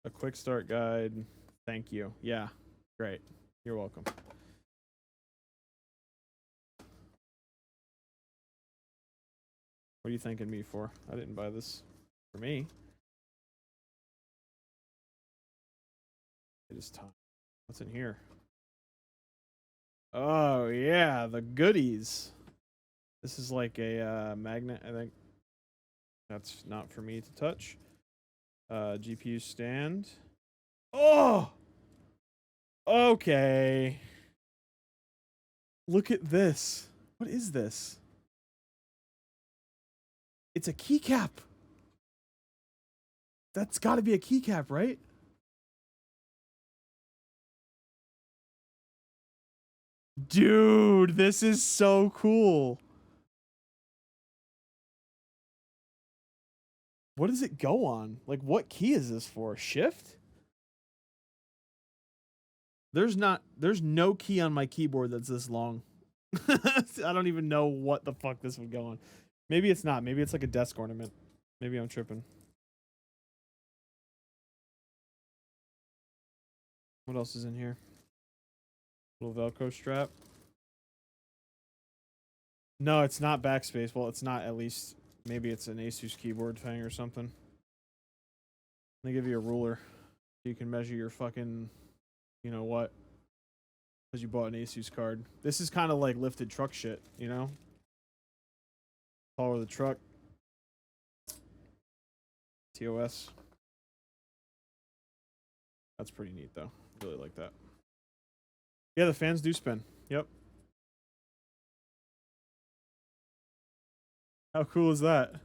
A quick start guide. Thank you. Yeah, great. You're welcome. What are you thanking me for? I didn't buy this for me. It is time. What's in here? Oh yeah, the goodies. This is like a magnet, I think. That's not for me to touch. GPU stand. Oh! Okay. Look at this. What is this? It's a keycap. That's got to be a keycap, right? Dude, this is so cool. What does it go on? Like, what key is this for? Shift? There's no key on my keyboard that's this long. I don't even know what the fuck this would go on. Maybe it's not. Maybe it's like a desk ornament. Maybe I'm tripping. What else is in here? Little Velcro strap. No, it's not backspace. Well, it's not, at least. Maybe it's an Asus keyboard thing or something. They give you a ruler so you can measure your fucking, you know what, because you bought an Asus card. This is kind of like lifted truck shit, you know? Power the truck. TOS. That's pretty neat, though. Really like that. Yeah, the fans do spin. Yep. How cool is that?